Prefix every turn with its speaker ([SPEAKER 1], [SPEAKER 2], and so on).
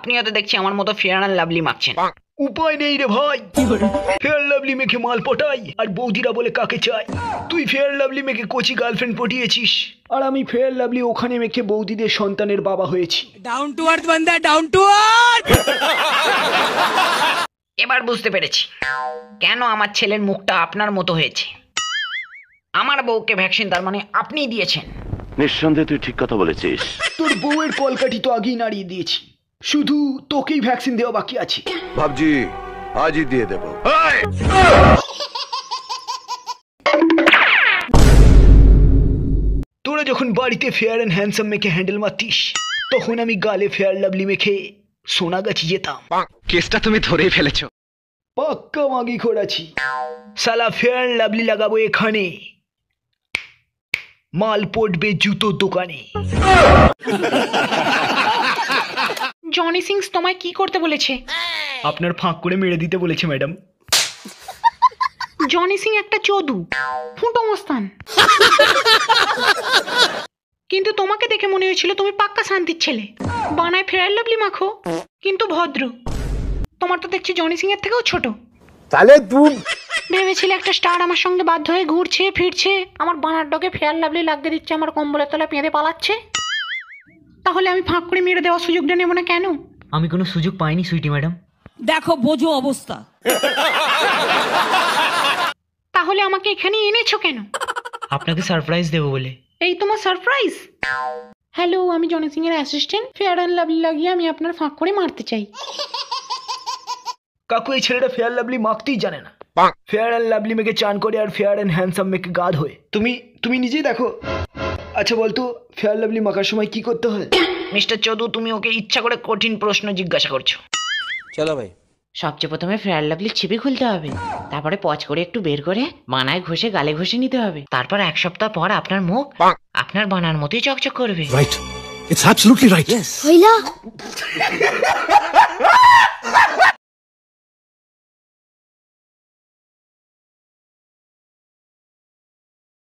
[SPEAKER 1] আপনিও তো দেখছি আমার মতো ফেয়ার অ্যান্ড লাভলি মাখছেন।
[SPEAKER 2] উপায় নেই রে ভাই, ফেয়ার লাভলি মেখে মাল পটাই আর বৌদিরা বলে কাকে চাই। তুই ফেয়ার লাভলি মেখে কোচি গার্লফ্রেন্ড পটিয়েছিস, আর আমি ফেয়ার লাভলি ওখানে মেখে বৌদিদের সন্তানের বাবা হয়েছি।
[SPEAKER 3] ডাউন টু আর্থ বান্দা, ডাউন টু আর্থ।
[SPEAKER 1] এবার বুঝতে পেরেছি কেন আমার ছেলের মুখটা আপনার মতো হয়েছে। আমার বউকে ভ্যাকসিন তার মানে আপনিই দিয়েছেন।
[SPEAKER 4] নিঃসন্দেহে তুই ঠিক কথা বলেছিস।
[SPEAKER 2] তোর বউয়ের কলকাঠি তো আগেই নাড়িয়ে দিয়েছি, শুধু তোকেই ভ্যাকসিন দেওয়া বাকি আছে।
[SPEAKER 5] ভাবছি আজই দিয়ে দেবো।
[SPEAKER 2] তোরা যখন বাড়িতে ফেয়ার অ্যান্ড হ্যান্ডসাম মেখে হ্যান্ডেল মারতিস, তখন আমি গালে ফেয়ার লাভলি মেখে সোনাগাছি যেতাম।
[SPEAKER 6] কেসটা তুমি ধরেই ফেলেছো।
[SPEAKER 2] পাক্কা মাগি করেছি। সালা ফেয়ার লাভলি লাগাবো এখানে, মাল পড়বে জুতোর দোকানে।
[SPEAKER 1] জনি সিং তোমায় কি করতে বলেছে?
[SPEAKER 2] আপনার ফাঁক করে মেরে দিতে বলেছে ম্যাডাম।
[SPEAKER 1] জনি সিং একটা চোদু, ফুটো মস্তান। কিন্তু তোমাকে দেখে মনে হয়েছিল তুমি পাক্কা শান্তির ছেলে, বানায় ফেয়ার লাভলি মাখো কিন্তু ভদ্র। তোমার তো দেখছি জনি সিং এর থেকেও ছোট।
[SPEAKER 5] তাহলে তুই
[SPEAKER 1] ভেবেছিলে একটা স্টার আমার সঙ্গে বাধ্য হয়ে ঘুরছে ফিরছে, আমার বানার ডগে ফেয়ার লাভলি লাগিয়ে দিচ্ছে, আমার কম্বলের তলায় পেঁদে পালাচ্ছে। তাহলে আমি ফাঁক করে মেরে দেওয়ার সুযোগটা নেব না কেন?
[SPEAKER 7] আমি কোনো সুযোগ পাইনি সুইটি ম্যাডাম।
[SPEAKER 3] দেখো বোঝো অবস্থা।
[SPEAKER 1] তাহলে আমাকে এখানে এনেছো কেন?
[SPEAKER 7] আপনাকে সারপ্রাইজ দেবো বলে।
[SPEAKER 1] এই তোমার সারপ্রাইজ? হ্যালো, আমি জনি সিং এর অ্যাসিস্ট্যান্ট। ফেয়ার অ্যান্ড লাভলি লাগিয়ে আমি আপনার ফাঁক করে মারতে চাই।
[SPEAKER 2] কাকু এই ছেলেটা ফেয়ার লাভলি মাখতেই জানে না। ফেয়ার অ্যান্ড লাভলি মেখে চান করে আর ফেয়ার অ্যান্ড হ্যান্ডসাম মেখে গাদ হয়ে। তুমি নিজেই দেখো। আচ্ছা বলতো ফেয়ার লাভলি মাখার সময় কি করতে হয়?
[SPEAKER 1] মিস্টার চৌধু, তুমি ওকে ইচ্ছা করে কঠিন প্রশ্ন জিজ্ঞাসা করছো।
[SPEAKER 8] চলো ভাই।
[SPEAKER 1] সবচেয়ে প্রথমে ফেয়ার লাভলি ছিপি খুলতে হবে, তারপরে পচ করে একটু বের করে বানায় ঘষে গালে ঘষে নিতে হবে, তারপর এক সপ্তাহ পর আপনার মুখ আপনার বানার মতোই চকচক করবে।
[SPEAKER 5] Right, it's absolutely right.
[SPEAKER 9] হইলা